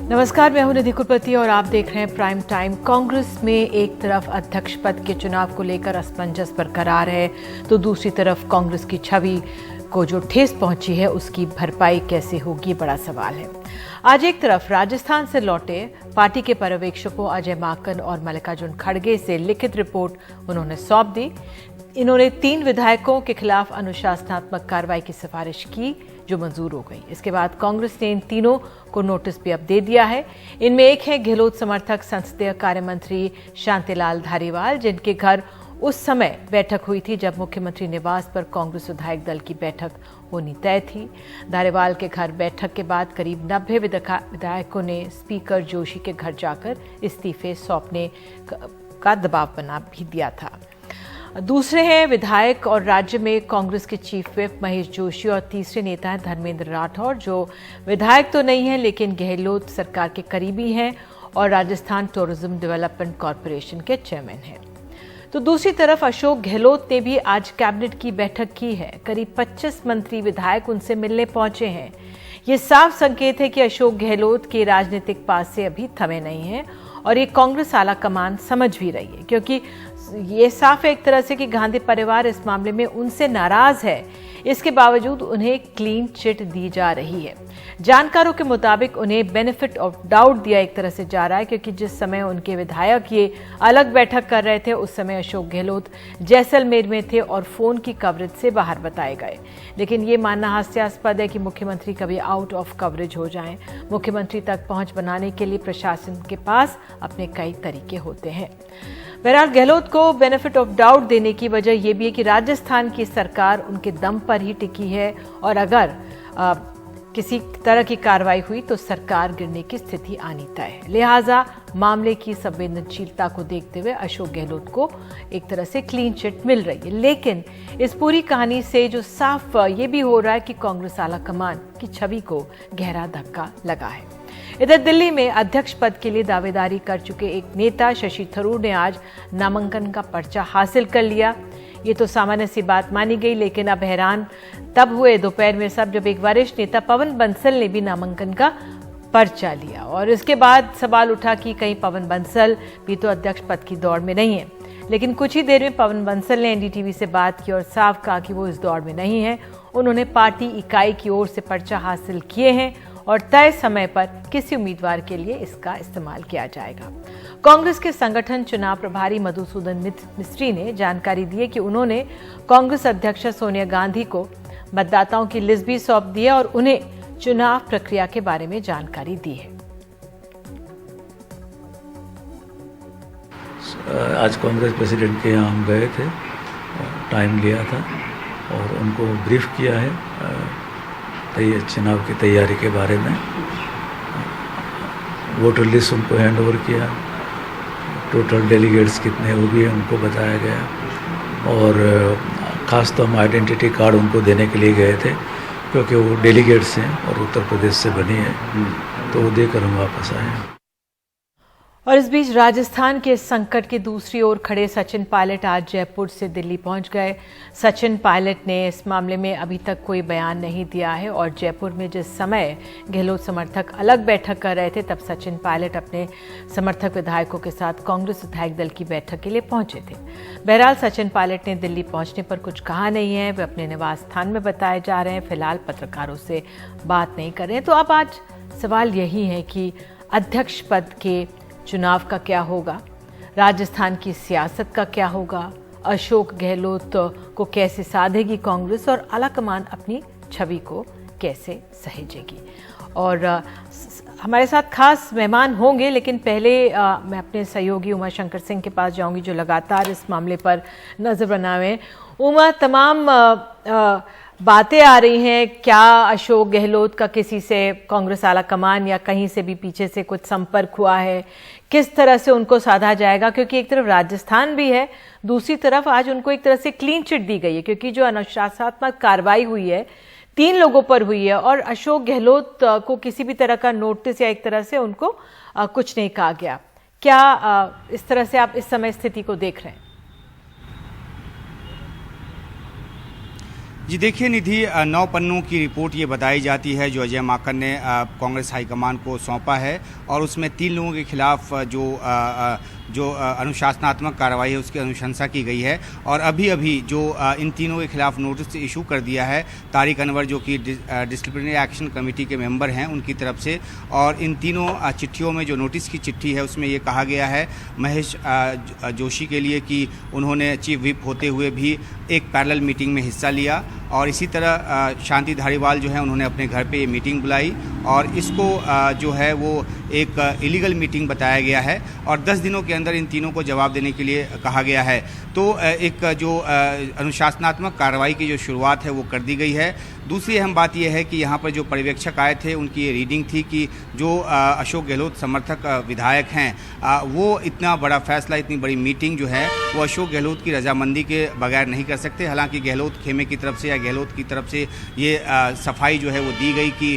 नमस्कार, मैं हूं निधि कुलपति और आप देख रहे हैं प्राइम टाइम। कांग्रेस में एक तरफ अध्यक्ष पद के चुनाव को लेकर असमंजस बरकरार है, तो दूसरी तरफ कांग्रेस की छवि को जो ठेस पहुंची है उसकी भरपाई कैसे होगी, बड़ा सवाल है। आज एक तरफ राजस्थान से लौटे पार्टी के पर्यवेक्षकों अजय माकन और मल्लिकार्जुन खड़गे से लिखित रिपोर्ट उन्होंने सौंप दी। इन्होंने 3 विधायकों के खिलाफ अनुशासनात्मक कार्रवाई की सिफारिश की जो मंजूर हो गई। इसके बाद कांग्रेस ने इन तीनों को नोटिस भी अब दे दिया है। इनमें एक है गहलोत समर्थक संसदीय कार्य मंत्री शांतिलाल धारीवाल, जिनके घर उस समय बैठक हुई थी जब मुख्यमंत्री निवास पर कांग्रेस विधायक दल की बैठक होनी तय थी। धारीवाल के घर बैठक के बाद करीब 90 विधायकों ने स्पीकर जोशी के घर जाकर इस्तीफे सौंपने का दबाव बना भी दिया था। दूसरे हैं विधायक और राज्य में कांग्रेस के चीफ व्हिप महेश जोशी, और तीसरे नेता हैं धर्मेंद्र राठौर, जो विधायक तो नहीं है लेकिन गहलोत सरकार के करीबी हैं और राजस्थान टूरिज्म डेवलपमेंट कॉरपोरेशन के चेयरमैन हैं। तो दूसरी तरफ अशोक गहलोत ने भी आज कैबिनेट की बैठक की है। करीब 25 मंत्री विधायक उनसे मिलने पहुंचे हैं। ये साफ संकेत है कि अशोक गहलोत के राजनीतिक पास से अभी थमे नहीं हैं और ये कांग्रेस आला कमान समझ भी रही है, क्योंकि ये साफ है एक तरह से कि गांधी परिवार इस मामले में उनसे नाराज है। इसके बावजूद उन्हें क्लीन चिट दी जा रही है। जानकारों के मुताबिक उन्हें बेनिफिट ऑफ डाउट दिया एक तरह से जा रहा है, क्योंकि जिस समय उनके विधायक ये अलग बैठक कर रहे थे उस समय अशोक गहलोत जैसलमेर में थे और फोन की कवरेज से बाहर बताए गए। लेकिन ये मानना हास्यास्पद है कि मुख्यमंत्री कभी आउट ऑफ कवरेज हो जाएं। मुख्यमंत्री तक पहुंच बनाने के लिए प्रशासन के पास अपने कई तरीके होते हैं। बहरहाल गहलोत को बेनिफिट ऑफ डाउट देने की वजह यह भी है कि राजस्थान की सरकार उनके दम पर ही टिकी है और अगर किसी तरह की कार्रवाई हुई तो सरकार गिरने की स्थिति आनी तय है। लिहाजा मामले की संवेदनशीलता को देखते हुए अशोक गहलोत को एक तरह से क्लीन चिट मिल रही है। लेकिन इस पूरी कहानी से जो साफ ये भी हो रहा है कि कांग्रेस आला कमान की छवि को गहरा धक्का लगा है। इधर दिल्ली में अध्यक्ष पद के लिए दावेदारी कर चुके एक नेता शशि थरूर ने आज नामांकन का पर्चा हासिल कर लिया। ये तो सामान्य सी बात मानी गई, लेकिन अब हैरान तब हुए दोपहर में सब जब एक वरिष्ठ नेता पवन बंसल ने भी नामांकन का पर्चा लिया और इसके बाद सवाल उठा कि कहीं पवन बंसल भी तो अध्यक्ष पद की दौड़ में नहीं है। लेकिन कुछ ही देर में पवन बंसल ने एनडीटीवी से बात की और साफ कहा कि वो इस दौड़ में नहीं है। उन्होंने पार्टी इकाई की ओर से पर्चा हासिल किए हैं और तय समय पर किसी उम्मीदवार के लिए इसका इस्तेमाल किया जाएगा। कांग्रेस के संगठन चुनाव प्रभारी मधुसूदन मिस्त्री ने जानकारी दी है कि उन्होंने कांग्रेस अध्यक्ष सोनिया गांधी को मतदाताओं की लिस्ट भी सौंप दी है और उन्हें चुनाव प्रक्रिया के बारे में जानकारी दी है। आज कांग्रेस प्रेसिडेंट के यहाँ हम गए थे, टाइम लिया था और उनको ब्रीफ किया है चुनाव की तैयारी के बारे में। वोटर लिस्ट उनको हैंड ओवर किया, टोटल डेलीगेट्स कितने वो भी उनको बताया गया और ख़ास तो हम आइडेंटिटी कार्ड उनको देने के लिए गए थे, क्योंकि वो डेलीगेट्स हैं और उत्तर प्रदेश से बनी है, तो वो देकर हम वापस आए। और इस बीच राजस्थान के संकट की दूसरी ओर खड़े सचिन पायलट आज जयपुर से दिल्ली पहुंच गए। सचिन पायलट ने इस मामले में अभी तक कोई बयान नहीं दिया है और जयपुर में जिस समय गहलोत समर्थक अलग बैठक कर रहे थे तब सचिन पायलट अपने समर्थक विधायकों के साथ कांग्रेस विधायक दल की बैठक के लिए पहुंचे थे। बहरहाल सचिन पायलट ने दिल्ली पहुंचने पर कुछ कहा नहीं है। वे अपने निवास स्थान में बताए जा रहे हैं, फिलहाल पत्रकारों से बात नहीं कर रहे हैं। तो अब आज सवाल यही है कि अध्यक्ष पद के चुनाव का क्या होगा, राजस्थान की सियासत का क्या होगा, अशोक गहलोत को कैसे साधेगी कांग्रेस और आलाकमान अपनी छवि को कैसे सहेजेगी। और हमारे साथ खास मेहमान होंगे, लेकिन पहले मैं अपने सहयोगी उमा शंकर सिंह के पास जाऊंगी जो लगातार इस मामले पर नजर बनाए हैं। उमा, तमाम बातें आ रही हैं, क्या अशोक गहलोत का किसी से कांग्रेस आला कमान या कहीं से भी पीछे से कुछ संपर्क हुआ है, किस तरह से उनको साधा जाएगा? क्योंकि एक तरफ राजस्थान भी है, दूसरी तरफ आज उनको एक तरह से क्लीन चिट दी गई है, क्योंकि जो अनुशासनात्मक कार्रवाई हुई है 3 लोगों पर हुई है और अशोक गहलोत को किसी भी तरह का नोटिस या एक तरह से उनको कुछ नहीं कहा गया। क्या इस तरह से आप इस समय स्थिति को देख रहे हैं? जी देखिए निधि, 9 पन्नों की रिपोर्ट ये बताई जाती है जो अजय माकन ने कांग्रेस हाईकमान को सौंपा है, और उसमें 3 लोगों के खिलाफ जो अनुशासनात्मक कार्रवाई है उसकी अनुशंसा की गई है। और अभी जो इन तीनों के खिलाफ नोटिस इशू कर दिया है तारिक अनवर, जो कि डिसिप्लिनरी एक्शन कमेटी के मेंबर हैं, उनकी तरफ से। और इन तीनों चिट्ठियों में जो नोटिस की चिट्ठी है उसमें ये कहा गया है महेश जोशी के लिए कि उन्होंने चीफ व्हिप होते हुए भी एक पैरेलल मीटिंग में हिस्सा लिया, और इसी तरह शांति धारीवाल जो है उन्होंने अपने घर पे ये मीटिंग बुलाई, और इसको जो है वो एक इलीगल मीटिंग बताया गया है, और 10 दिनों के अंदर इन तीनों को जवाब देने के लिए कहा गया है। तो एक जो अनुशासनात्मक कार्रवाई की जो शुरुआत है वो कर दी गई है। दूसरी अहम बात यह है कि यहाँ पर जो पर्यवेक्षक आए थे उनकी ये रीडिंग थी कि जो अशोक गहलोत समर्थक विधायक हैं वो इतना बड़ा फैसला, इतनी बड़ी मीटिंग जो है वो अशोक गहलोत की रजामंदी के बगैर नहीं कर सकते। हालांकि गहलोत खेमे की तरफ से या गहलोत की तरफ से ये सफाई जो है वो दी गई कि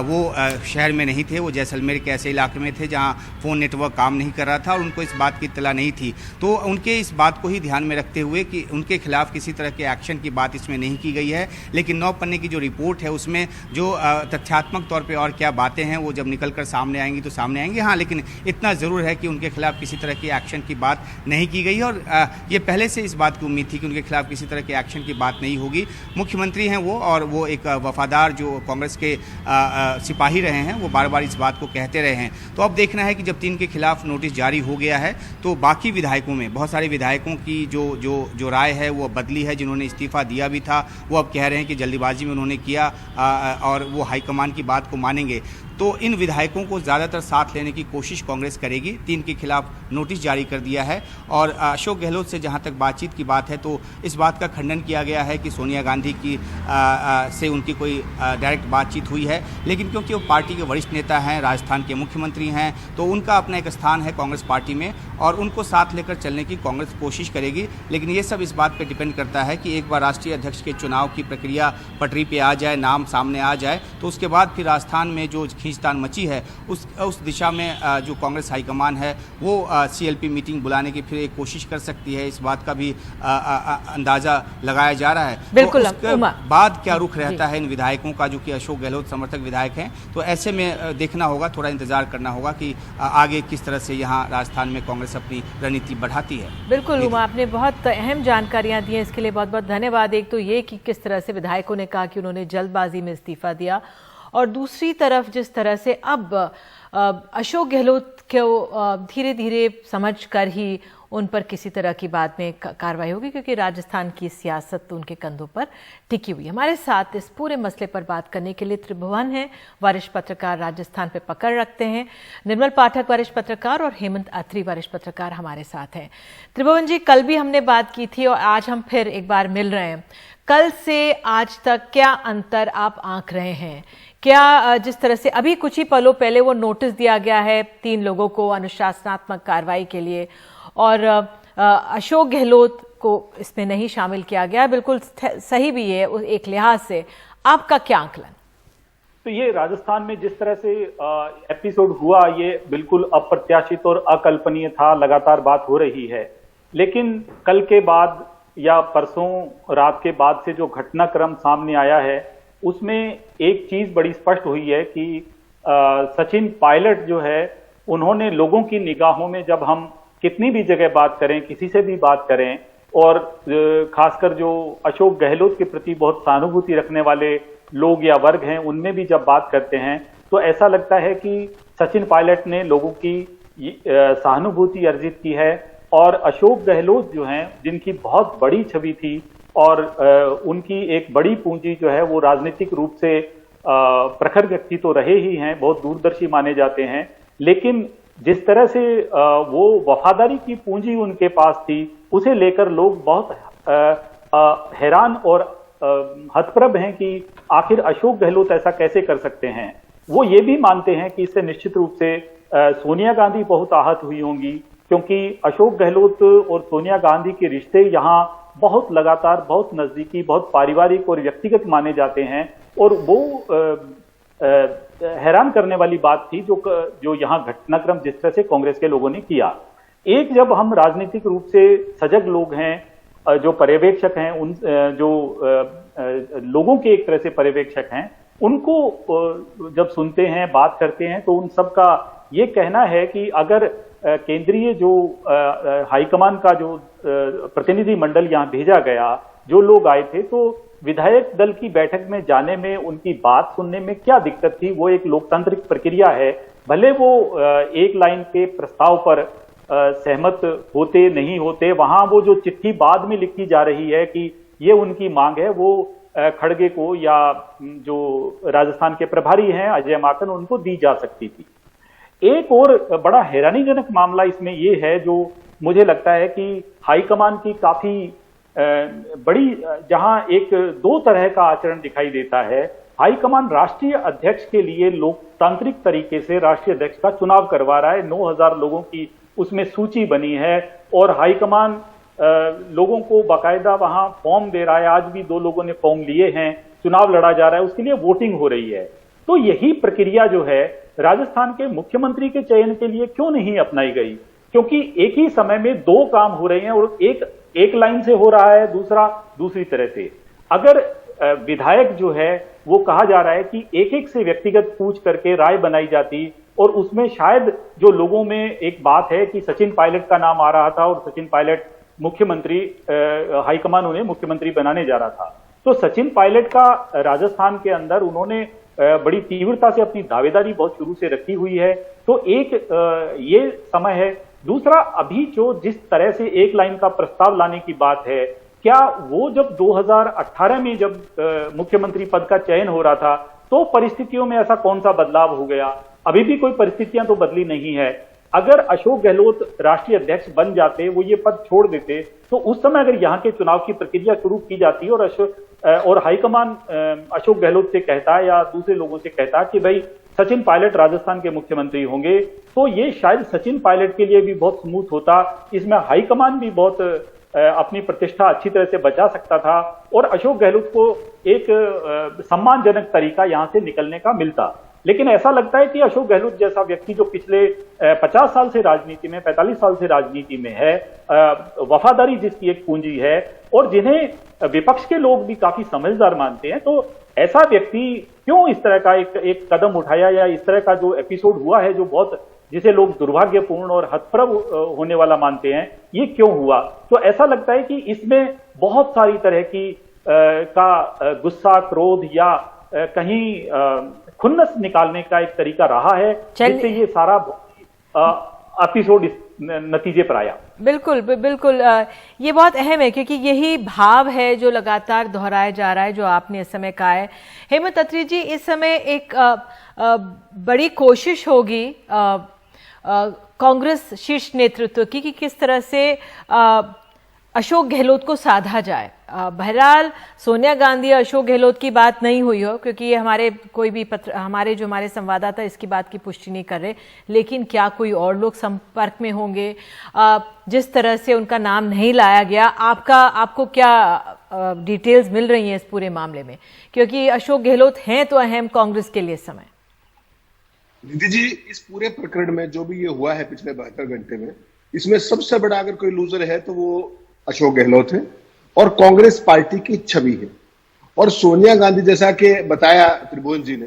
वो शहर में नहीं थे, वो जैसलमेर के ऐसे इलाके में थे जहाँ फ़ोन नेटवर्क काम नहीं कर रहा था, और उनको इस बात की इत्तला नहीं थी। तो उनके इस बात को ही ध्यान में रखते हुए कि उनके खिलाफ किसी तरह के एक्शन की बात इसमें नहीं की गई है। लेकिन 9 पन्ने की जो रिपोर्ट है उसमें जो तथ्यात्मक तौर पे और क्या बातें हैं वो जब निकल कर सामने आएंगी तो सामने आएंगी। हाँ, लेकिन इतना ज़रूर है कि उनके खिलाफ किसी तरह की एक्शन की बात नहीं की गई है, और ये पहले से इस बात की उम्मीद थी कि उनके खिलाफ किसी तरह के एक्शन की बात नहीं होगी। मुख्यमंत्री हैं वो, और वो एक वफादार जो कांग्रेस के सिपाही रहे हैं, वो बार बार इस बात को कहते रहे हैं। तो अब देखना है कि जब 3 के खिलाफ नोटिस जारी हो गया है तो बाकी विधायकों में बहुत सारे विधायकों की जो राय है वो बदली है। जिन्होंने इस्तीफा दिया भी था वो अब कह रहे हैं कि जल्दीबाजी में उन्होंने किया, और वो हाईकमान की बात को मानेंगे। तो इन विधायकों को ज़्यादातर साथ लेने की कोशिश कांग्रेस करेगी। 3 के खिलाफ नोटिस जारी कर दिया है, और अशोक गहलोत से जहां तक बातचीत की बात है तो इस बात का खंडन किया गया है कि सोनिया गांधी की से उनकी कोई डायरेक्ट बातचीत हुई है। लेकिन क्योंकि वो पार्टी के वरिष्ठ नेता हैं, राजस्थान के मुख्यमंत्री हैं, तो उनका अपना एक स्थान है कांग्रेस पार्टी में, और उनको साथ लेकर चलने की कांग्रेस कोशिश करेगी। लेकिन ये सब इस बात पर डिपेंड करता है कि एक बार राष्ट्रीय अध्यक्ष के चुनाव की प्रक्रिया पटरी पर आ जाए, नाम सामने आ जाए, तो उसके बाद फिर राजस्थान में जो खींचतान मची है उस दिशा में जो कांग्रेस हाईकमान है वो सीएलपी मीटिंग बुलाने की फिर एक कोशिश कर सकती है। इस बात का भी अंदाजा लगाया जा रहा है। बिल्कुल। तो उसके बाद क्या रुख रहता है इन विधायकों का, जो कि अशोक गहलोत समर्थक विधायक हैं, तो ऐसे में देखना होगा, थोड़ा इंतजार करना होगा कि आगे किस तरह से यहाँ राजस्थान में कांग्रेस अपनी रणनीति बढ़ाती है। बिल्कुल उमा, आपने बहुत अहम जानकारियां दी हैं, इसके लिए बहुत बहुत धन्यवाद। एक तो ये कि किस तरह से विधायकों ने कहा कि उन्होंने जल्दबाजी में इस्तीफा दिया, और दूसरी तरफ जिस तरह से अब अशोक गहलोत को धीरे धीरे समझ कर ही उन पर किसी तरह की बात में कार्रवाई होगी, क्योंकि राजस्थान की सियासत उनके कंधों पर टिकी हुई है। हमारे साथ इस पूरे मसले पर बात करने के लिए त्रिभुवन हैं, वरिष्ठ पत्रकार, राजस्थान पे पकड़ रखते हैं। निर्मल पाठक वरिष्ठ पत्रकार और हेमंत अत्री वरिष्ठ पत्रकार हमारे साथ हैं। त्रिभुवन जी, कल भी हमने बात की थी और आज हम फिर एक बार मिल रहे हैं। कल से आज तक क्या अंतर आप आंक रहे हैं? क्या जिस तरह से अभी कुछ ही पलों पहले वो नोटिस दिया गया है 3 लोगों को अनुशासनात्मक कार्रवाई के लिए, और अशोक गहलोत को इसमें नहीं शामिल किया गया, बिल्कुल सही भी है एक लिहाज से, आपका क्या आंकलन? तो ये राजस्थान में जिस तरह से एपिसोड हुआ ये बिल्कुल अप्रत्याशित और अकल्पनीय था। लगातार बात हो रही है, लेकिन कल के बाद या परसों रात के बाद से जो घटनाक्रम सामने आया है उसमें एक चीज बड़ी स्पष्ट हुई है कि सचिन पायलट जो है उन्होंने लोगों की निगाहों में, जब हम कितनी भी जगह बात करें, किसी से भी बात करें, और खासकर जो अशोक गहलोत के प्रति बहुत सहानुभूति रखने वाले लोग या वर्ग हैं उनमें भी जब बात करते हैं तो ऐसा लगता है कि सचिन पायलट ने लोगों की सहानुभूति अर्जित की है। और अशोक गहलोत जो हैं, जिनकी बहुत बड़ी छवि थी और उनकी एक बड़ी पूंजी जो है वो राजनीतिक रूप से प्रखर व्यक्ति तो रहे ही हैं, बहुत दूरदर्शी माने जाते हैं, लेकिन जिस तरह से वो वफादारी की पूंजी उनके पास थी उसे लेकर लोग बहुत हैरान और हतप्रभ हैं कि आखिर अशोक गहलोत ऐसा कैसे कर सकते हैं। वो ये भी मानते हैं कि इससे निश्चित रूप से सोनिया गांधी बहुत आहत हुई होंगी, क्योंकि अशोक गहलोत और सोनिया गांधी के रिश्ते यहाँ बहुत लगातार, बहुत नजदीकी, बहुत पारिवारिक और व्यक्तिगत माने जाते हैं। और वो हैरान करने वाली बात थी जो यहाँ घटनाक्रम जिस तरह से कांग्रेस के लोगों ने किया। एक, जब हम राजनीतिक रूप से सजग लोग हैं, जो पर्यवेक्षक हैं, उन जो लोगों के एक तरह से पर्यवेक्षक हैं, उनको जब सुनते हैं, बात करते हैं, तो उन सबका ये कहना है कि अगर केंद्रीय जो हाईकमान का जो प्रतिनिधि मंडल यहाँ भेजा गया, जो लोग आए थे, तो विधायक दल की बैठक में जाने में, उनकी बात सुनने में क्या दिक्कत थी? वो एक लोकतांत्रिक प्रक्रिया है। भले वो एक लाइन के प्रस्ताव पर सहमत होते नहीं होते, वहां वो जो चिट्ठी बाद में लिखी जा रही है कि ये उनकी मांग है, वो खड़गे को या जो राजस्थान के प्रभारी हैं अजय माकन, उनको दी जा सकती थी। एक और बड़ा हैरानीजनक मामला इसमें ये है, जो मुझे लगता है कि हाईकमान की काफी बड़ी, जहां एक दो तरह का आचरण दिखाई देता है। हाईकमान राष्ट्रीय अध्यक्ष के लिए लोकतांत्रिक तरीके से राष्ट्रीय अध्यक्ष का चुनाव करवा रहा है। 9,000 लोगों की उसमें सूची बनी है और हाईकमान लोगों को बाकायदा वहां फॉर्म दे रहा है। आज भी 2 लोगों ने फॉर्म लिए हैं, चुनाव लड़ा जा रहा है, उसके लिए वोटिंग हो रही है। तो यही प्रक्रिया जो है राजस्थान के मुख्यमंत्री के चयन के लिए क्यों नहीं अपनाई गई? क्योंकि एक ही समय में 2 काम हो रहे हैं और एक लाइन से हो रहा है, दूसरा दूसरी तरह से। अगर विधायक जो है वो कहा जा रहा है कि एक से व्यक्तिगत पूछ करके राय बनाई जाती, और उसमें शायद जो लोगों में एक बात है कि सचिन पायलट का नाम आ रहा था और सचिन पायलट मुख्यमंत्री, हाईकमान उन्हें मुख्यमंत्री बनाने जा रहा था। तो सचिन पायलट का राजस्थान के अंदर उन्होंने बड़ी तीव्रता से अपनी दावेदारी बहुत शुरू से रखी हुई है। तो एक ये समय है। दूसरा, अभी जो जिस तरह से एक लाइन का प्रस्ताव लाने की बात है, क्या वो जब 2018 में जब मुख्यमंत्री पद का चयन हो रहा था, तो परिस्थितियों में ऐसा कौन सा बदलाव हो गया? अभी भी कोई परिस्थितियां तो बदली नहीं है। अगर अशोक गहलोत राष्ट्रीय अध्यक्ष बन जाते, वो ये पद छोड़ देते, तो उस समय अगर यहाँ के चुनाव की प्रक्रिया शुरू की जाती और हाईकमान अशोक गहलोत से कहता या दूसरे लोगों से कहता कि भाई सचिन पायलट राजस्थान के मुख्यमंत्री होंगे, तो ये शायद सचिन पायलट के लिए भी बहुत स्मूथ होता। इसमें हाईकमान भी बहुत अपनी प्रतिष्ठा अच्छी तरह से बचा सकता था और अशोक गहलोत को एक सम्मानजनक तरीका यहां से निकलने का मिलता। लेकिन ऐसा लगता है कि अशोक गहलोत जैसा व्यक्ति जो पिछले 50 साल से राजनीति में, 45 साल से राजनीति में है, वफादारी जिसकी एक पूंजी है और जिन्हें विपक्ष के लोग भी काफी समझदार मानते हैं, तो ऐसा व्यक्ति क्यों इस तरह का एक कदम उठाया, या इस तरह का जो एपिसोड हुआ है जो बहुत, जिसे लोग दुर्भाग्यपूर्ण और हतप्रभ होने वाला मानते हैं, ये क्यों हुआ? तो ऐसा लगता है कि इसमें बहुत सारी तरह की का गुस्सा, क्रोध या कहीं खुन्नस निकालने का एक तरीका रहा है, जिससे ये सारा एपिसोड इस नतीजे पर आया। बिल्कुल बिल्कुल, ये बहुत अहम है क्योंकि यही भाव है जो लगातार दोहराया जा रहा है, जो आपने इस समय कहा है। हेमंत अत्री जी, इस समय एक बड़ी कोशिश होगी कांग्रेस शीर्ष नेतृत्व की कि किस तरह से अशोक गहलोत को साधा जाए। बहरहाल सोनिया गांधी अशोक गहलोत की बात नहीं हुई हो, क्योंकि ये हमारे संवाददाता इसकी बात की पुष्टि नहीं कर रहे, लेकिन क्या कोई और लोग संपर्क में होंगे? जिस तरह से उनका नाम नहीं लाया गया, आपको क्या डिटेल्स मिल रही हैं इस पूरे मामले में? क्योंकि अशोक गहलोत हैं तो अहम कांग्रेस के लिए इस समय। दीदी जी, इस पूरे प्रकरण में जो भी ये हुआ है पिछले 72 घंटे में, इसमें सबसे बड़ा अगर कोई लूजर है तो वो अशोक गहलोत है और कांग्रेस पार्टी की छवि है। और सोनिया गांधी, जैसा कि बताया त्रिभुवन जी ने,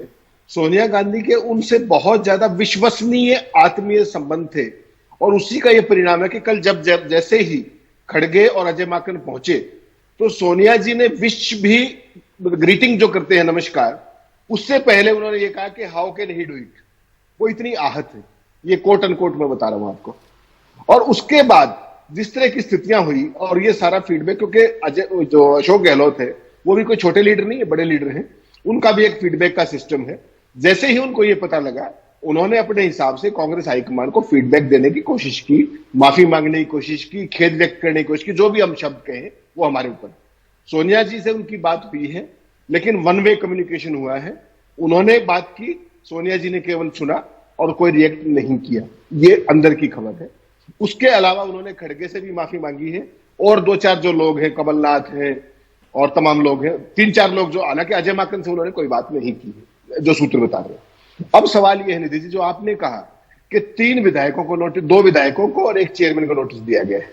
सोनिया गांधी के उनसे बहुत ज्यादा विश्वसनीय आत्मीय संबंध थे और उसी का यह परिणाम है कि कल जब जैसे ही खड़गे और अजय माकन पहुंचे, तो सोनिया जी ने विश भी ग्रीटिंग जो करते हैं, नमस्कार, उससे पहले उन्होंने ये कहा कि how can he do it. वो इतनी आहत है, ये कोट अनकोट में बता रहा हूं आपको। और उसके बाद जिस तरह की स्थितियां हुई और ये सारा फीडबैक, क्योंकि जो अशोक गहलोत है वो भी कोई छोटे लीडर नहीं है, बड़े लीडर हैं, उनका भी एक फीडबैक का सिस्टम है। जैसे ही उनको ये पता लगा, उन्होंने अपने हिसाब से कांग्रेस हाईकमान को फीडबैक देने की कोशिश की, माफी मांगने की कोशिश की, खेद व्यक्त करने की कोशिश की, जो भी हम शब्द कहें वो हमारे ऊपर। सोनिया जी से उनकी बात हुई है, लेकिन वन वे कम्युनिकेशन हुआ है। उन्होंने बात की, सोनिया जी ने केवल सुना और कोई रिएक्ट नहीं किया, ये अंदर की खबर है। उसके अलावा उन्होंने खड़गे से भी माफी मांगी है और 2-4 जो लोग हैं, कमलनाथ हैं और तमाम लोग हैं, 3-4 लोग जो, हालांकि अजय माकन से उन्होंने कोई बात नहीं की है, जो सूत्र बता रहे हैं। अब सवाल यह है निधि जी, जो आपने कहा कि 3 विधायकों को नोटिस, 2 विधायकों को और 1 चेयरमैन को नोटिस दिया गया है,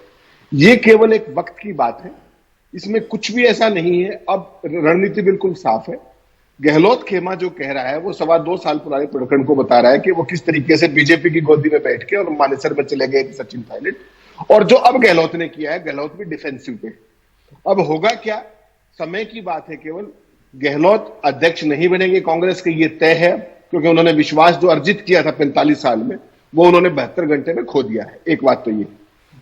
ये केवल एक वक्त की बात है। इसमें कुछ भी ऐसा नहीं है। अब रणनीति बिल्कुल साफ है। गहलोत खेमा जो कह रहा है वो 2.25 साल पुराने प्रकरण को बता रहा है कि वो किस तरीके से बीजेपी की गोदी में बैठ के और मानेसर में चले गए थे सचिन पायलट, और जो अब गहलोत ने किया है, गहलोत भी डिफेंसिव पे। अब होगा क्या, समय की बात है केवल। गहलोत अध्यक्ष नहीं बनेंगे कांग्रेस के, ये तय है, क्योंकि उन्होंने विश्वास जो अर्जित किया था 45 साल में वो उन्होंने 72 घंटे में खो दिया है। एक बात तो ये,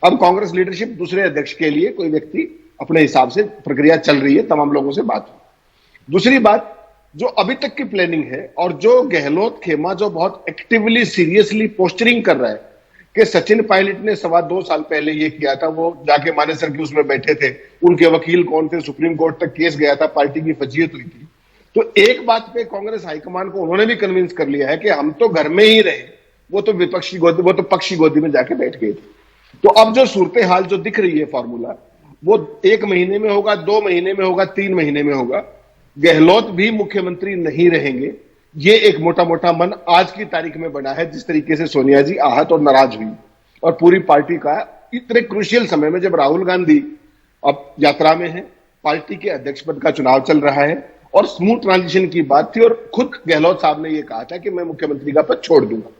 अब कांग्रेस लीडरशिप दूसरे अध्यक्ष के लिए कोई व्यक्ति अपने हिसाब से प्रक्रिया चल रही है, तमाम लोगों से बात हुई। दूसरी बात, जो अभी तक की प्लानिंग है और जो गहलोत खेमा जो बहुत एक्टिवली सीरियसली पोस्टरिंग कर रहा है कि सचिन पायलट ने 2.25 साल पहले ये किया था, वो जाके मानेसर की उसमें बैठे थे, उनके वकील कौन थे, सुप्रीम कोर्ट तक केस गया था, पार्टी की फजीयत हुई थी। तो एक बात पे कांग्रेस हाईकमान को उन्होंने भी कन्विंस कर लिया है कि हम तो घर में ही रहे, वो तो विपक्षी गोदी, वो तो पक्षी गोदी में जाके बैठ गए थे। तो अब जो सूरत हाल जो दिख रही है फॉर्मूला, वो 1 महीने में होगा, 2 महीने में होगा, 3 महीने में होगा। गहलोत भी मुख्यमंत्री नहीं रहेंगे, ये एक मोटा मोटा मन आज की तारीख में बना है। जिस तरीके से सोनिया जी आहत और नाराज हुई और पूरी पार्टी का इतने क्रूशियल समय में, जब राहुल गांधी अब यात्रा में है, पार्टी के अध्यक्ष पद का चुनाव चल रहा है और स्मूथ ट्रांजिशन की बात थी, और खुद गहलोत साहब ने यह कहा था कि मैं मुख्यमंत्री का पद छोड़ दूंगा।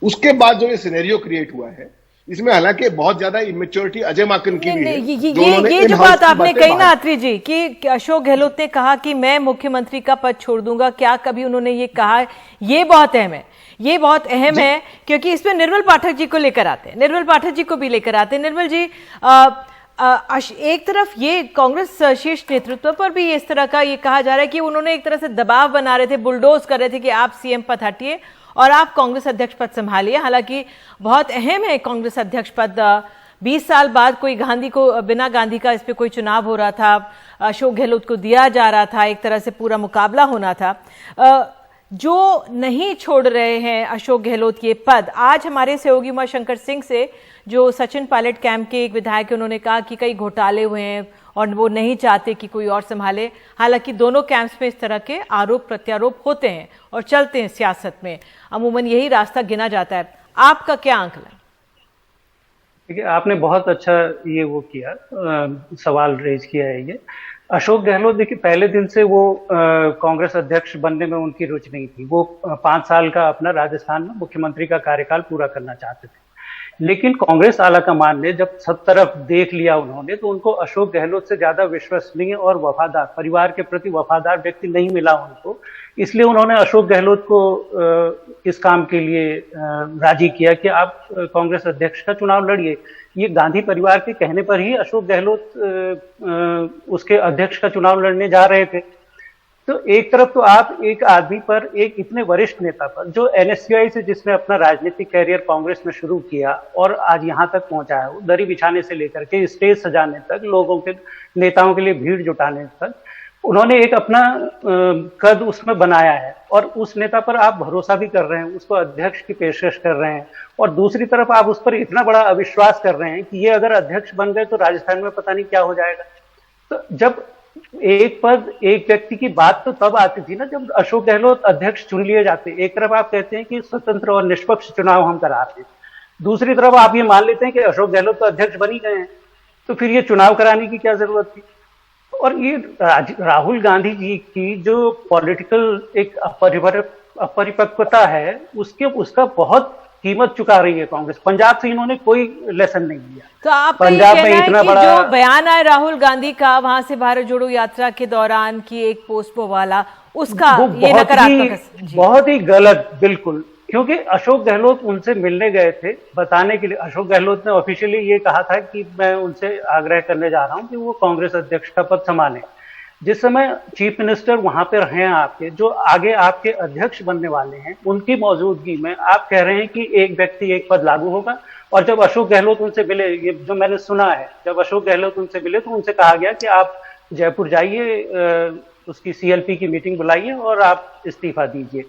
उसके बाद जो ये सिनेरियो क्रिएट हुआ है, इसमें हालांकि बहुत ज्यादा इमेच्योरिटी अजय माकन की भी है। ये जो बात आपने कही ना अत्री जी कि अशोक गहलोत ने कहा कि मैं मुख्यमंत्री का पद छोड़ दूंगा, क्या कभी उन्होंने ये कहा? ये बहुत अहम है, ये बहुत अहम है, क्योंकि इसमें निर्मल पाठक जी को लेकर आते हैं, निर्मल पाठक जी को भी लेकर आते हैं। निर्मल जी, एक तरफ ये कांग्रेस शीर्ष नेतृत्व पर भी इस तरह का ये कहा जा रहा है कि उन्होंने एक तरह से दबाव बना रहे थे, बुलडोज कर रहे थे कि आप सीएम पद हटिए और आप कांग्रेस अध्यक्ष पद संभालिए। हालांकि बहुत अहम है कांग्रेस अध्यक्ष पद। 20 साल बाद कोई गांधी को, बिना गांधी का इस पे कोई चुनाव हो रहा था, अशोक गहलोत को दिया जा रहा था, एक तरह से पूरा मुकाबला होना था। जो नहीं छोड़ रहे हैं अशोक गहलोत ये पद, आज हमारे सहयोगी उमाशंकर सिंह से, जो सचिन पायलट कैंप के एक विधायक है, उन्होंने कहा कि कई घोटाले हुए हैं और वो नहीं चाहते कि कोई और संभाले। हालांकि दोनों कैंप्स में इस तरह के आरोप प्रत्यारोप होते हैं और चलते हैं सियासत में, अमूमन यही रास्ता गिना जाता है। आपका क्या आंकलन? देखिए, आपने बहुत अच्छा ये वो किया, सवाल रेज किया है। ये अशोक गहलोत, देखिए पहले दिन से वो कांग्रेस अध्यक्ष बनने में उनकी रुचि नहीं थी। वो 5 साल का अपना राजस्थान में मुख्यमंत्री का कार्यकाल पूरा करना चाहते थे, लेकिन कांग्रेस आला कमान ने जब सब तरफ देख लिया उन्होंने, तो उनको अशोक गहलोत से ज्यादा विश्वसनीय और वफादार, परिवार के प्रति वफादार व्यक्ति नहीं मिला उनको। इसलिए उन्होंने अशोक गहलोत को इस काम के लिए राजी किया कि आप कांग्रेस अध्यक्ष का चुनाव लड़िए। ये गांधी परिवार के कहने पर ही अशोक गहलोत उसके अध्यक्ष का चुनाव लड़ने जा रहे थे। तो एक तरफ तो आप एक आदमी पर, एक इतने वरिष्ठ नेता पर, जो एनएसयूआई से जिसने अपना राजनीतिक कैरियर कांग्रेस में शुरू किया और आज यहाँ तक पहुंचा है, दरी बिछाने से लेकर के स्टेज सजाने तक, लोगों के, नेताओं के लिए भीड़ जुटाने तक, उन्होंने एक अपना कद उसमें बनाया है और उस नेता पर आप भरोसा भी कर रहे हैं, उसको अध्यक्ष की पेशकश कर रहे हैं, और दूसरी तरफ आप उस पर इतना बड़ा अविश्वास कर रहे हैं कि ये अगर अध्यक्ष बन गए तो राजस्थान में पता नहीं क्या हो जाएगा। तो जब एक पद, एक व्यक्ति की बात तो तब आती थी ना जब अशोक गहलोत अध्यक्ष चुन लिए जाते। एक तरफ आप कहते हैं कि स्वतंत्र और निष्पक्ष चुनाव हम करा रहे हैं, दूसरी तरफ आप ये मान लेते हैं कि अशोक गहलोत तो अध्यक्ष बन ही गए हैं, तो फिर ये चुनाव कराने की क्या जरूरत थी? और ये राहुल गांधी जी की जो पॉलिटिकल एक अपरिपक्वता है, उसका बहुत कीमत चुका रही है कांग्रेस। पंजाब से इन्होंने कोई लेसन नहीं लिया। तो आप पंजाब में इतना बड़ा जो बयान आया राहुल गांधी का वहां से भारत जोड़ो यात्रा के दौरान की एक पोस्ट वाला, उसका ये नकारात्मक, बहुत ही गलत, बिल्कुल। क्योंकि अशोक गहलोत उनसे मिलने गए थे बताने के लिए। अशोक गहलोत ने ऑफिशियली ये कहा था कि मैं उनसे आग्रह करने जा रहा हूं कि वो कांग्रेस अध्यक्ष का पद संभालें। जिस समय चीफ मिनिस्टर वहां पर हैं आपके, जो आगे आपके अध्यक्ष बनने वाले हैं, उनकी मौजूदगी में आप कह रहे हैं कि एक व्यक्ति एक पद लागू होगा। और जब अशोक गहलोत उनसे मिले, ये जो मैंने सुना है, जब अशोक गहलोत उनसे मिले तो उनसे कहा गया कि आप जयपुर जाइए, उसकी सीएलपी की मीटिंग बुलाइए और आप इस्तीफा दीजिए।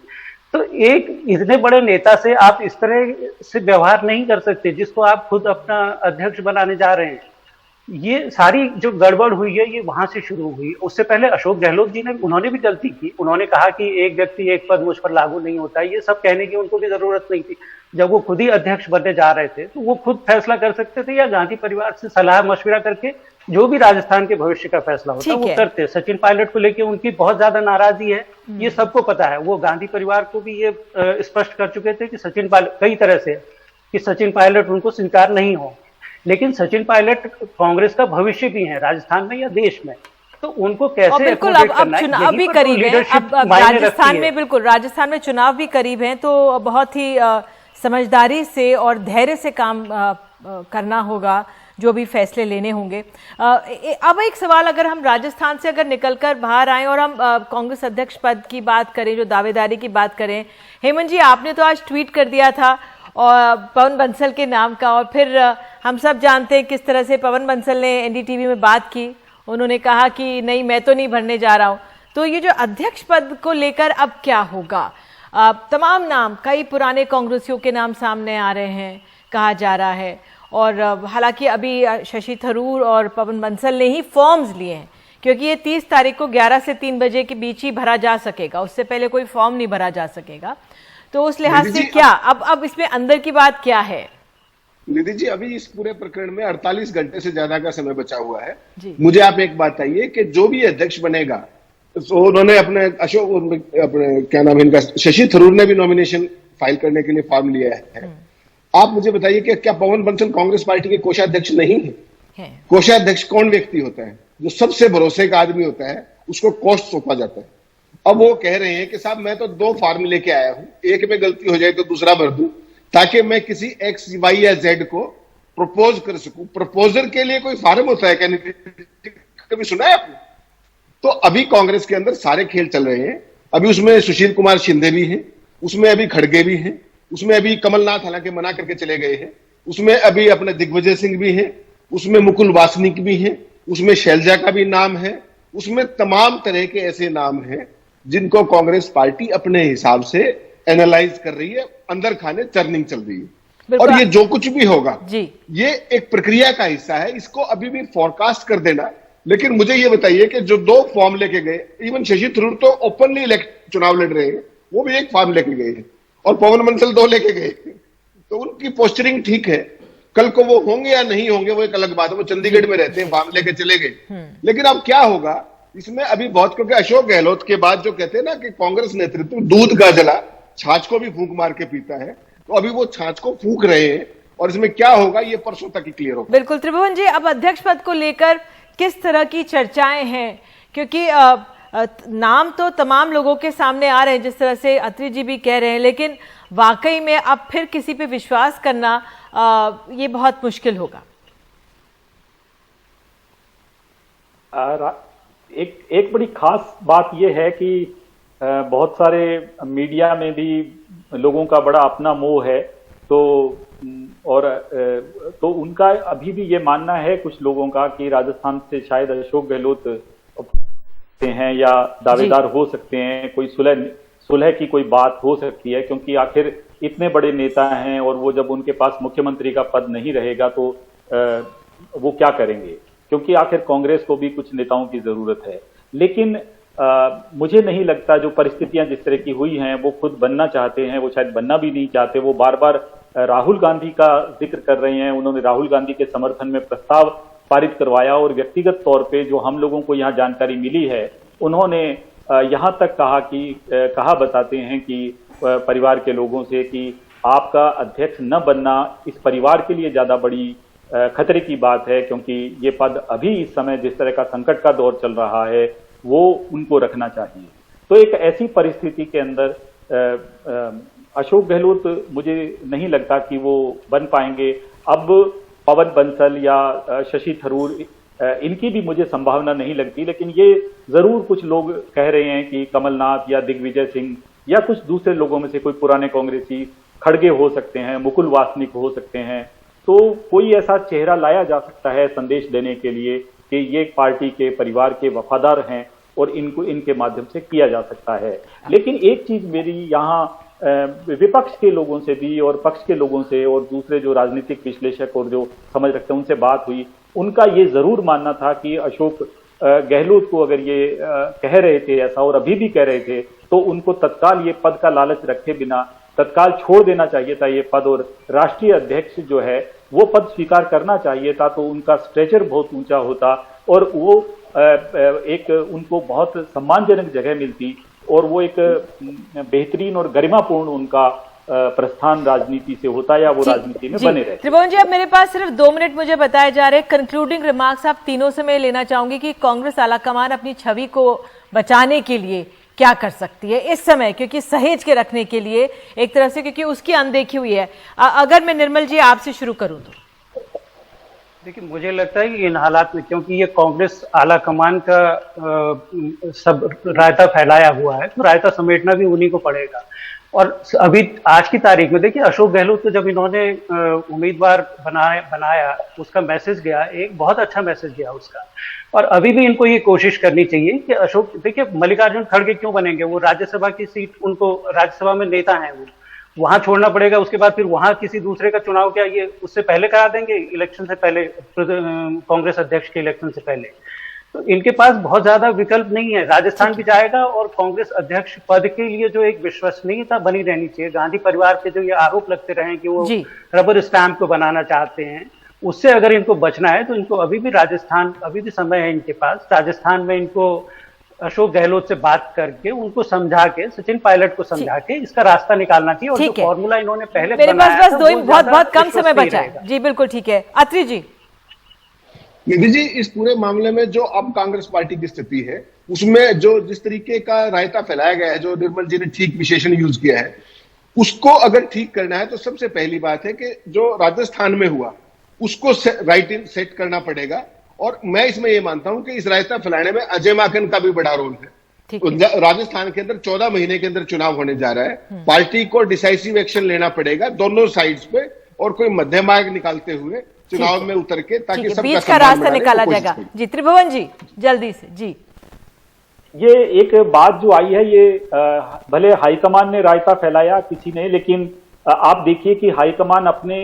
तो एक इतने बड़े नेता से आप इस तरह से व्यवहार नहीं कर सकते, जिसको आप खुद अपना अध्यक्ष बनाने जा रहे हैं। ये सारी जो गड़बड़ हुई है ये वहां से शुरू हुई। उससे पहले अशोक गहलोत जी ने, उन्होंने भी गलती की। उन्होंने कहा कि एक व्यक्ति एक पद मुझ पर लागू नहीं होता, ये सब कहने की उनको भी जरूरत नहीं थी। जब वो खुद ही अध्यक्ष बनने जा रहे थे तो वो खुद फैसला कर सकते थे या गांधी परिवार से सलाह मशविरा करके जो भी राजस्थान के भविष्य का फैसला होता है वो करते हैं। सचिन पायलट को लेकर उनकी बहुत ज्यादा नाराजगी है, ये सबको पता है। वो गांधी परिवार को भी ये स्पष्ट कर चुके थे कि सचिन पायलट कई तरह से कि सचिन पायलट उनको स्वीकार नहीं हो, लेकिन सचिन पायलट कांग्रेस का भविष्य भी है राजस्थान में या देश में, तो उनको कैसे बिल्कुल अब चुनाव भी करीब है, अब राजस्थान में बिल्कुल राजस्थान में चुनाव भी करीब है, तो बहुत ही समझदारी से और धैर्य से काम करना होगा, जो भी फैसले लेने होंगे। अब एक सवाल, अगर हम राजस्थान से अगर निकलकर बाहर आए और हम कांग्रेस अध्यक्ष पद की बात करें, जो दावेदारी की बात करें, हेमंत जी आपने तो आज ट्वीट कर दिया था और पवन बंसल के नाम का, और फिर हम सब जानते हैं किस तरह से पवन बंसल ने एनडीटीवी में बात की, उन्होंने कहा कि नहीं मैं तो नहीं भरने जा रहा हूं। तो ये जो अध्यक्ष पद को लेकर अब क्या होगा? तमाम नाम, कई पुराने कांग्रेसियों के नाम सामने आ रहे हैं, कहा जा रहा है, और हालांकि अभी शशि थरूर और पवन बंसल ने ही फॉर्म्स लिए हैं, क्योंकि ये 30 तारीख को 11 से 3 बजे के बीच ही भरा जा सकेगा, उससे पहले कोई फॉर्म नहीं भरा जा सकेगा। तो उस लिहाज से क्या अब इसमें अंदर की बात क्या है? निधि जी, अभी इस पूरे प्रकरण में 48 घंटे से ज्यादा का समय बचा हुआ है। मुझे आप एक बात बताइए कि जो भी अध्यक्ष बनेगा, तो उन्होंने अपने क्या नाम है इनका, शशि थरूर ने भी नॉमिनेशन फाइल करने के लिए फॉर्म लिया है। आप मुझे बताइए कि क्या पवन बंसल कांग्रेस पार्टी के कोषाध्यक्ष नहीं है? कोषाध्यक्ष कौन व्यक्ति होता है? जो सबसे भरोसे का आदमी होता है, उसको कोष सौंपा जाता है। अब वो कह रहे हैं कि साहब मैं तो 2 फॉर्म लेके आया हूं, एक में गलती हो जाए तो दूसरा भर दूं, ताकि मैं किसी एक्स वाई या जेड को प्रपोज कर सकूं। प्रपोजर के लिए कोई फॉर्म होता है क्या? कभी सुना है आपने? तो अभी कांग्रेस के अंदर सारे खेल चल रहे हैं। अभी उसमें सुशील कुमार शिंदे भी हैं, उसमें अभी खड़गे भी हैं, उसमें अभी कमलनाथ हालांकि मना करके चले गए हैं, उसमें अभी अपने दिग्विजय सिंह भी हैं, उसमें मुकुल वासनिक भी हैं, उसमें शैलजा का भी नाम है, उसमें तमाम तरह के ऐसे नाम हैं जिनको कांग्रेस पार्टी अपने हिसाब से एनालाइज कर रही है, अंदर खाने चर्निंग चल रही है। और ये जो कुछ भी होगा ये एक प्रक्रिया का हिस्सा है, इसको अभी भी फोरकास्ट कर देना। लेकिन मुझे ये बताइए कि जो 2 फॉर्म लेके गए, इवन शशि थरूर तो ओपनली चुनाव लड़ रहे हैं, वो भी 1 फॉर्म लेके गए हैं, और पवन बंसल 2 लेके गए, तो उनकी पोस्टरिंग ठीक है। कल को वो होंगे या नहीं होंगे वो एक अलग बात है, वो चंडीगढ़ में रहते हैं, फॉर्म लेके चले गए। लेकिन अब क्या होगा इसमें अभी बहुत, क्योंकि अशोक गहलोत के बाद जो कहते हैं ना कि कांग्रेस नेतृत्व दूध का जला छाछ को भी फूंक मार के पीता है, तो अभी वो छाछ को फूंक रहे हैं, और इसमें क्या होगा ये परसों तक ही क्लियर होगा। बिल्कुल त्रिभुवन जी, अब अध्यक्ष पद को लेकर किस तरह की चर्चाएं हैं? क्योंकि नाम तो तमाम लोगों के सामने आ रहे हैं, जिस तरह से अत्री जी भी कह रहे हैं, लेकिन वाकई में अब फिर किसी पे विश्वास करना ये बहुत मुश्किल होगा। एक बड़ी खास बात यह है कि बहुत सारे मीडिया में भी लोगों का बड़ा अपना मोह है, तो उनका अभी भी ये मानना है कुछ लोगों का कि राजस्थान से शायद अशोक गहलोत हैं या दावेदार हो सकते हैं, कोई सुलह की कोई बात हो सकती है, क्योंकि आखिर इतने बड़े नेता हैं और वो जब उनके पास मुख्यमंत्री का पद नहीं रहेगा तो वो क्या करेंगे, क्योंकि आखिर कांग्रेस को भी कुछ नेताओं की जरूरत है। लेकिन मुझे नहीं लगता, जो परिस्थितियां जिस तरह की हुई हैं, वो खुद बनना चाहते हैं, वो शायद बनना भी नहीं चाहते। वो बार बार राहुल गांधी का जिक्र कर रहे हैं, उन्होंने राहुल गांधी के समर्थन में प्रस्ताव पारित करवाया, और व्यक्तिगत तौर पे जो हम लोगों को यहाँ जानकारी मिली है, उन्होंने यहाँ तक कहा बताते हैं कि परिवार के लोगों से कि आपका अध्यक्ष न बनना इस परिवार के लिए ज्यादा बड़ी खतरे की बात है, क्योंकि ये पद अभी इस समय जिस तरह का संकट का दौर चल रहा है वो उनको रखना चाहिए। तो एक ऐसी परिस्थिति के अंदर अशोक गहलोत मुझे नहीं लगता कि वो बन पाएंगे। अब पवन बंसल या शशि थरूर, इनकी भी मुझे संभावना नहीं लगती, लेकिन ये जरूर कुछ लोग कह रहे हैं कि कमलनाथ या दिग्विजय सिंह या कुछ दूसरे लोगों में से कोई पुराने कांग्रेसी, खड़गे हो सकते हैं, मुकुल वासनिक हो सकते हैं, तो कोई ऐसा चेहरा लाया जा सकता है संदेश देने के लिए कि ये पार्टी के परिवार के वफादार हैं और इनको इनके माध्यम से किया जा सकता है। लेकिन एक चीज मेरी यहाँ विपक्ष के लोगों से भी और पक्ष के लोगों से और दूसरे जो राजनीतिक विश्लेषक और जो समझ रखते हैं उनसे बात हुई, उनका ये जरूर मानना था कि अशोक गहलोत को अगर ये कह रहे थे ऐसा और अभी भी कह रहे थे, तो उनको तत्काल ये पद का लालच रखे बिना तत्काल छोड़ देना चाहिए था ये पद, और राष्ट्रीय अध्यक्ष जो है वो पद स्वीकार करना चाहिए था, तो उनका स्ट्रेचर बहुत ऊंचा होता और वो एक उनको बहुत सम्मानजनक जगह मिलती और वो एक बेहतरीन और गरिमापूर्ण उनका प्रस्थान राजनीति से होता या वो राजनीति में बने रहते। त्रिभुवन जी, अब मेरे पास सिर्फ 2 मिनट मुझे बताए जा रहे हैं। कंक्लूडिंग रिमार्क्स आप तीनों से मैं लेना चाहूंगी कि कांग्रेस आलाकमान अपनी छवि को बचाने के लिए क्या कर सकती है इस समय, क्योंकि सहेज के रखने के लिए एक तरह से, क्योंकि उसकी अनदेखी हुई है। अगर मैं निर्मल जी आपसे शुरू करूं तो देखिए, मुझे लगता है कि इन हालात में, क्योंकि ये कांग्रेस आला कमान का सब रायता फैलाया हुआ है, तो रायता समेटना भी उन्हीं को पड़ेगा। और अभी आज की तारीख में देखिए, अशोक गहलोत को जब इन्होंने उम्मीदवार बनाया उसका मैसेज गया, एक बहुत अच्छा मैसेज गया उसका। और अभी भी इनको ये कोशिश करनी चाहिए कि अशोक, देखिए मल्लिकार्जुन खड़गे क्यों बनेंगे, वो राज्यसभा की सीट, उनको राज्यसभा में नेता हैं, वो वहां छोड़ना पड़ेगा, उसके बाद फिर वहां किसी दूसरे का चुनाव क्या ये उससे पहले करा देंगे, इलेक्शन से पहले, कांग्रेस अध्यक्ष के इलेक्शन से पहले। तो इनके पास बहुत ज्यादा विकल्प नहीं है। राजस्थान भी जाएगा और कांग्रेस अध्यक्ष पद के लिए जो एक विश्वसनीयता बनी रहनी चाहिए, गांधी परिवार के जो ये आरोप लगते रहे कि वो रबर स्टैंप को बनाना चाहते हैं, उससे अगर इनको बचना है तो इनको अभी भी राजस्थान, अभी भी समय है इनके पास। राजस्थान में इनको अशोक गहलोत से बात करके उनको समझा के, सचिन पायलट को समझा के इसका रास्ता निकालना चाहिए। और जो फॉर्मूला इन्होंने पहले मेरे बनाया पास बस था, बहुत कम समय बचा है। जी बिल्कुल ठीक है, अत्रि जी। निधि जी, इस पूरे मामले में जो अब कांग्रेस पार्टी की स्थिति है, उसमें जो जिस तरीके का रायता फैलाया गया है, जो निर्मल जी ने ठीक विशेषण यूज किया है, उसको अगर ठीक करना है तो सबसे पहली बात है कि जो राजस्थान में हुआ उसको राइट सेट करना पड़ेगा। और मैं इसमें यह मानता हूं कि इस रायता फैलाने में अजय माकन का भी बड़ा रोल है। राजस्थान के अंदर 14 महीने के अंदर चुनाव होने जा रहा है, पार्टी को डिसाइसिव एक्शन लेना पड़ेगा दोनों साइड्स पे, और कोई मध्य मार्ग निकालते हुए चुनाव में उतर के, ताकि सबका बीच का रास्ता निकाला जाएगा। जी त्रिभुवन जी, जल्दी से। जी, ये एक बात जो आई है, ये भले हाईकमान ने रायता फैलाया, किसी ने, लेकिन आप देखिए कि हाईकमान अपने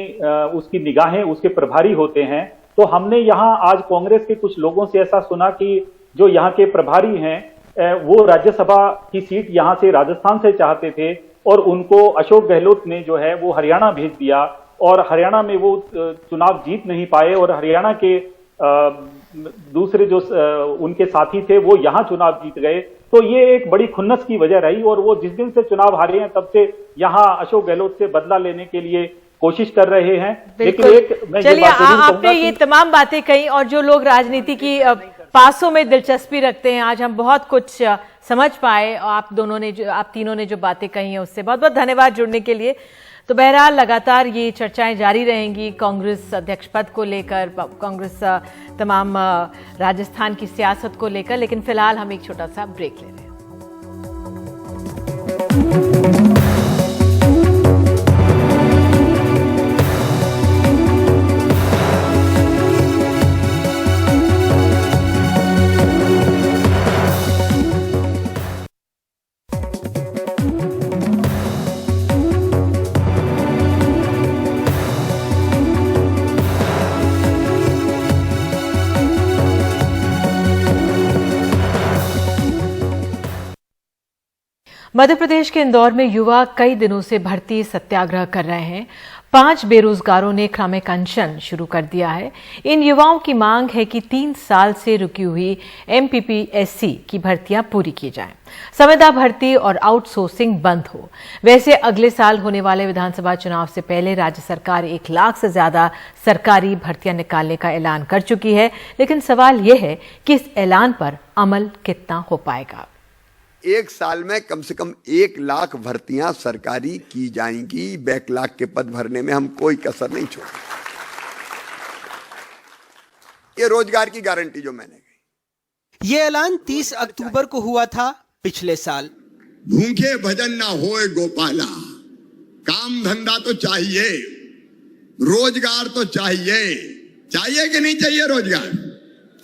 उसकी निगाहें, उसके प्रभारी होते हैं। तो हमने यहाँ आज कांग्रेस के कुछ लोगों से ऐसा सुना कि जो यहाँ के प्रभारी हैं वो राज्यसभा की सीट यहाँ से राजस्थान से चाहते थे और उनको अशोक गहलोत ने जो है वो हरियाणा भेज दिया और हरियाणा में वो चुनाव जीत नहीं पाए और हरियाणा के दूसरे जो उनके साथी थे वो यहाँ चुनाव जीत गए। तो ये एक बड़ी खुन्नस की वजह रही और वो जिस दिन से चुनाव हारे हैं तब से यहाँ अशोक गहलोत से बदला लेने के लिए कोशिश कर रहे हैं। लेकिन चलिए, आपने ये तमाम बातें कही और जो लोग राजनीति की पासों में दिलचस्पी रखते हैं, आज हम बहुत कुछ समझ पाए। आप तीनों ने जो बातें कही हैं उससे बहुत बहुत धन्यवाद जुड़ने के लिए। तो बहरहाल लगातार ये चर्चाएं जारी रहेंगी कांग्रेस अध्यक्ष पद को लेकर, कांग्रेस तमाम राजस्थान की सियासत को लेकर। लेकिन फिलहाल हम एक छोटा सा ब्रेक ले रहे हैं। मध्य प्रदेश के इंदौर में युवा कई दिनों से भर्ती सत्याग्रह कर रहे हैं। 5 बेरोजगारों ने क्रमिक अनशन शुरू कर दिया है। इन युवाओं की मांग है कि 3 साल से रुकी हुई MPPSC की भर्तियां पूरी की जाएं, संविदा भर्ती और आउटसोर्सिंग बंद हो। वैसे अगले साल होने वाले विधानसभा चुनाव से पहले राज्य सरकार 1 लाख से ज्यादा सरकारी भर्तियां निकालने का ऐलान कर चुकी है। लेकिन सवाल यह है कि इस ऐलान पर अमल कितना हो पाएगा। 1 साल में कम से कम 1 लाख भर्तियां सरकारी की जाएंगी। बैकलॉग के पद भरने में हम कोई कसर नहीं छोड़ेंगे। ये रोजगार की गारंटी जो मैंने कही। ये ऐलान 30 अक्टूबर को हुआ था पिछले साल। भूखे भजन ना होए गोपाला, काम धंधा तो चाहिए, रोजगार तो चाहिए। चाहिए कि नहीं चाहिए रोजगार?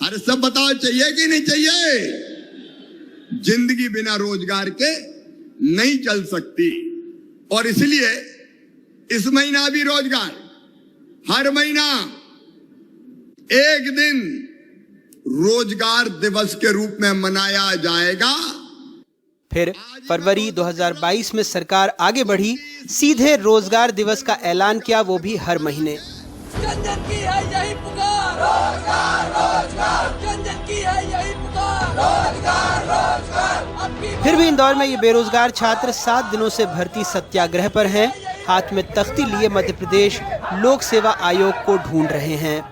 अरे सब बताओ, चाहिए कि नहीं चाहिए? जिंदगी बिना रोजगार के नहीं चल सकती और इसलिए इस महीना भी रोजगार, हर महीना एक दिन रोजगार दिवस के रूप में मनाया जाएगा। फिर फरवरी 2022 में सरकार आगे बढ़ी, सीधे रोजगार दिवस का ऐलान किया, वो भी हर महीने। जन की है यही पुकार, रोजगार रोजगार, जन की है यही पुकार, रोजगार रोजगार। फिर भी इंदौर में ये बेरोजगार छात्र 7 दिनों से भर्ती सत्याग्रह पर हैं। हाथ में तख्ती लिए मध्य प्रदेश लोक सेवा आयोग को ढूंढ रहे हैं।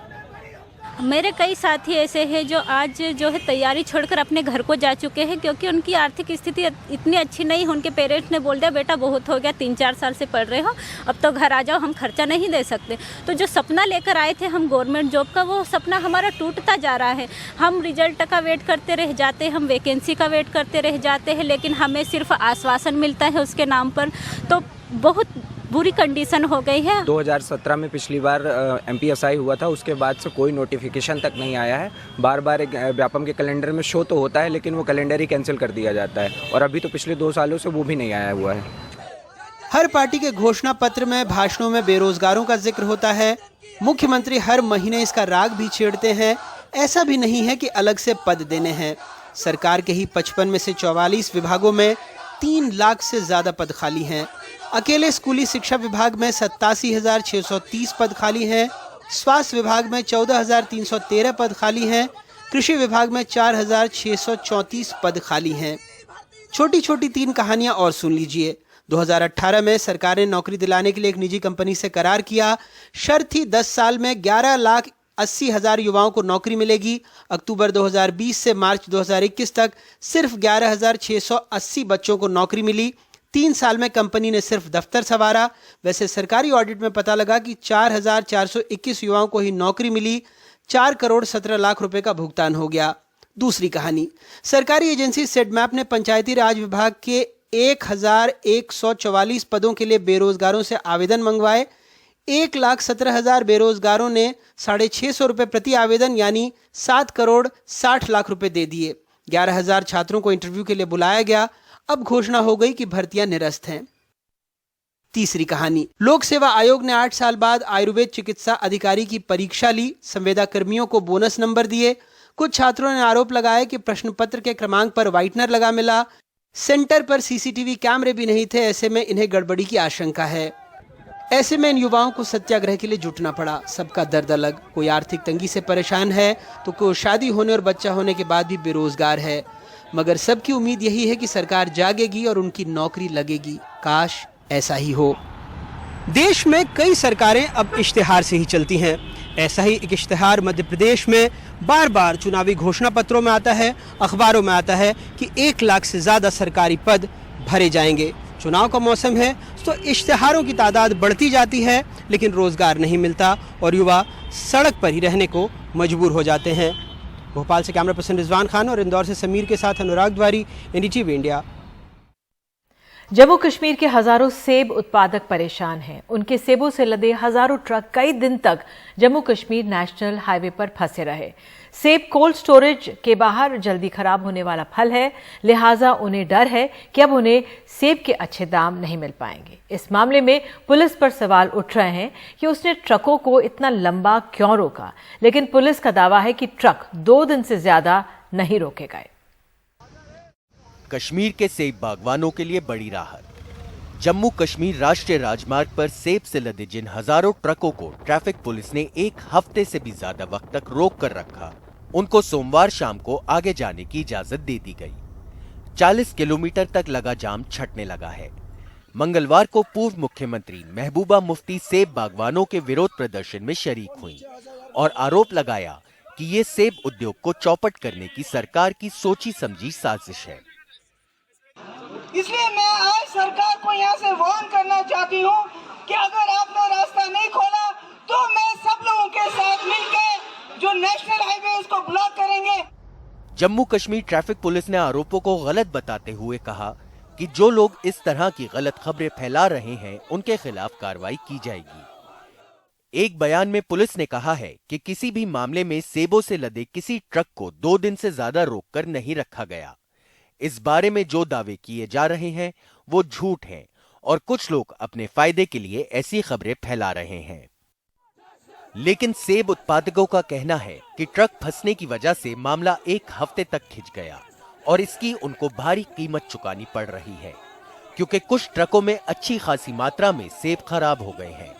मेरे कई साथी ऐसे हैं जो आज जो है तैयारी छोड़कर अपने घर को जा चुके हैं, क्योंकि उनकी आर्थिक स्थिति इतनी अच्छी नहीं। उनके पेरेंट्स ने बोल दिया बेटा बहुत हो गया, 3-4 साल से पढ़ रहे हो, अब तो घर आ जाओ, हम खर्चा नहीं दे सकते। तो जो सपना लेकर आए थे हम गवर्नमेंट जॉब का, वो सपना हमारा टूटता जा रहा है। हम रिजल्ट का वेट करते रह जाते हैं, हम वैकेंसी का वेट करते रह जाते हैं, लेकिन हमें सिर्फ आश्वासन मिलता है उसके नाम पर। तो बहुत बुरी कंडीशन हो गई है। 2017 में पिछली बार MPSI हुआ था, उसके बाद से कोई नोटिफिकेशन तक नहीं आया है। बार बार व्यापम के कैलेंडर में शो तो होता है, लेकिन वो कैलेंडर ही कैंसिल कर दिया जाता है, और अभी तो पिछले 2 सालों से वो भी नहीं आया हुआ है। हर पार्टी के घोषणा पत्र में, भाषणों में बेरोजगारों का जिक्र होता है। मुख्यमंत्री हर महीने इसका राग भी छेड़ते हैं। ऐसा भी नहीं है कि अलग से पद देने हैं। सरकार के ही 55 में से 44 विभागों में 3 लाख से ज्यादा पद खाली हैं। अकेले स्कूली शिक्षा विभाग में 87,630 पद खाली हैं। स्वास्थ्य विभाग में 14,313 पद खाली हैं। कृषि विभाग में 4,634 पद खाली हैं। छोटी छोटी 3 कहानियां और सुन लीजिए। 2018 में सरकार ने नौकरी दिलाने के लिए एक निजी कंपनी से करार किया। शर्त थी 10 साल में 11,80,000 युवाओं को नौकरी मिलेगी। अक्टूबर 2020 से मार्च 2021 तक सिर्फ 11,680 बच्चों को नौकरी मिली। 3 साल में कंपनी ने सिर्फ दफ्तर संवारा। वैसे सरकारी ऑडिट में पता लगा कि 4,421 युवाओं को ही नौकरी मिली। 4 करोड़ 17 लाख रुपए का भुगतान हो गया। दूसरी कहानी, सरकारी एजेंसी सेडमैप ने पंचायती राज विभाग के 1,144 पदों के लिए बेरोजगारों से आवेदन मंगवाए। 1,17,000 बेरोजगारों ने 650 रुपए प्रति आवेदन यानी 7 करोड़ 60 लाख रुपए दे दिए। 11,000 छात्रों को इंटरव्यू के लिए बुलाया गया। अब घोषणा हो गई कि भर्तियां निरस्त हैं। तीसरी कहानी, लोक सेवा आयोग ने 8 साल बाद आयुर्वेद चिकित्सा अधिकारी की परीक्षा ली। संविदा कर्मियों को बोनस नंबर दिए। कुछ छात्रों ने आरोप लगाया कि प्रश्न पत्र के क्रमांक पर व्हाइटनर लगा मिला। सेंटर पर CCTV कैमरे भी नहीं थे। ऐसे में इन्हें गड़बड़ी की आशंका है। ऐसे में इन युवाओं को सत्याग्रह के लिए जुटना पड़ा। सबका दर्द अलग। कोई आर्थिक तंगी से परेशान है तो कोई शादी होने और बच्चा होने के बाद भी बेरोजगार है। मगर सबकी उम्मीद यही है कि सरकार जागेगी और उनकी नौकरी लगेगी। काश ऐसा ही हो। देश में कई सरकारें अब इश्तिहार से ही चलती हैं। ऐसा ही एक इश्तिहार मध्य प्रदेश में बार बार चुनावी घोषणा पत्रों में आता है, अखबारों में आता है कि 1 लाख से ज्यादा सरकारी पद भरे जाएंगे। चुनाव का मौसम है तो इश्तिहारों की तादाद बढ़ती जाती है, लेकिन रोजगार नहीं मिलता और युवा सड़क पर ही रहने को मजबूर हो जाते हैं। भोपाल से कैमरा पर्सन रिजवान खान और इंदौर से समीर के साथ अनुराग द्वारी, NDTV इंडिया। जम्मू कश्मीर के हजारों सेब उत्पादक परेशान हैं। उनके सेबों से लदे हजारों ट्रक कई दिन तक जम्मू कश्मीर नेशनल हाईवे पर फंसे रहे। सेब कोल्ड स्टोरेज के बाहर जल्दी खराब होने वाला फल है, लिहाजा उन्हें डर है कि अब उन्हें सेब के अच्छे दाम नहीं मिल पाएंगे। इस मामले में पुलिस पर सवाल उठ रहे हैं कि उसने ट्रकों को इतना लंबा क्यों रोका, लेकिन पुलिस का दावा है कि ट्रक 2 दिन से ज्यादा नहीं रोके गए। कश्मीर के सेब बागवानों के लिए बड़ी राहत। जम्मू कश्मीर राष्ट्रीय राजमार्ग पर सेब से लदे जिन हजारों ट्रकों को ट्रैफिक पुलिस ने 1 हफ्ते से भी ज्यादा वक्त तक रोक कर रखा, उनको सोमवार शाम को आगे जाने की इजाजत दे दी गई। 40 किलोमीटर तक लगा जाम छटने लगा है। मंगलवार को पूर्व मुख्यमंत्री महबूबा मुफ्ती सेब बागवानों के विरोध प्रदर्शन में शरीक हुई और आरोप लगाया कि ये सेब उद्योग को चौपट करने की सरकार की सोची समझी साजिश है। इसलिए मैं आज सरकार को यहाँ से वार्न करना चाहती हूँ कि अगर आपने रास्ता नहीं खोला तो मैं सब लोगों के साथ मिलकर जो नेशनल हाईवे है उसको ब्लॉक करेंगे। जम्मू कश्मीर ट्रैफिक पुलिस ने आरोपों को गलत बताते हुए कहा कि जो लोग इस तरह की गलत खबरें फैला रहे हैं उनके खिलाफ कार्रवाई की जाएगी। एक बयान में पुलिस ने कहा है कि किसी भी मामले में सेबों से लदे किसी ट्रक को 2 दिन से ज्यादा रोककर नहीं रखा गया। इस बारे में जो दावे किए जा रहे हैं वो झूठ हैं और कुछ लोग अपने फायदे के लिए ऐसी खबरें फैला रहे हैं। लेकिन सेब उत्पादकों का कहना है कि ट्रक फंसने की वजह से मामला 1 हफ्ते तक खिंच गया और इसकी उनको भारी कीमत चुकानी पड़ रही है, क्योंकि कुछ ट्रकों में अच्छी खासी मात्रा में सेब खराब हो गए हैं।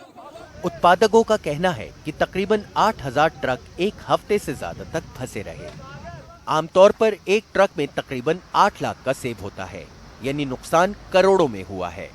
उत्पादकों का कहना है कि तकरीबन 8000 ट्रक एक हफ्ते से ज्यादा तक फंसे रहे। आमतौर पर एक ट्रक में तकरीबन 8 लाख का सेब होता है, यानी नुकसान करोड़ों में हुआ है।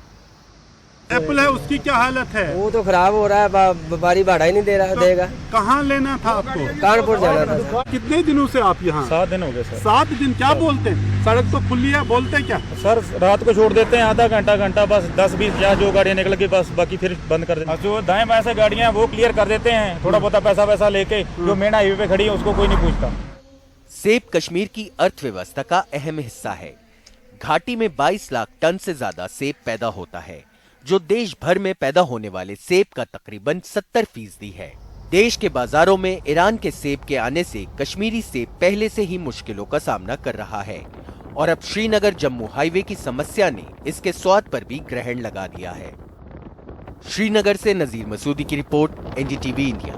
एप्पल है उसकी क्या हालत है? वो तो खराब हो रहा है, व्यापारी भाड़ा ही नहीं दे रहा देगा। कहाँ लेना था आपको? कानपुर जाना था। कितने दिनों से आप यहाँ? 7 दिन हो गए सर। 7 दिन क्या बोलते हैं? सड़क तो खुली है, बोलते क्या? सर रात को छोड़ देते हैं आधा घंटा बस 10-20 या जो गाड़ियाँ निकल गई बस, बाकी फिर बंद कर देते हैं। जो दाएं बाएं से गाड़ियाँ वो क्लियर कर देते हैं, थोड़ा बहुत पैसा लेके, जो मेन हाईवे पे खड़ी है उसको कोई नहीं पूछता। सेब कश्मीर की अर्थव्यवस्था का अहम हिस्सा है। घाटी में 22 लाख टन से ज्यादा सेब पैदा होता है, जो देश भर में पैदा होने वाले सेब का तकरीबन 70% है। देश के बाजारों में ईरान के सेब के आने से कश्मीरी सेब पहले से ही मुश्किलों का सामना कर रहा है और अब श्रीनगर जम्मू हाईवे की समस्या ने इसके स्वाद पर भी ग्रहण लगा दिया है। श्रीनगर से नजीर मसूदी की रिपोर्ट, एनडीटीवी इंडिया।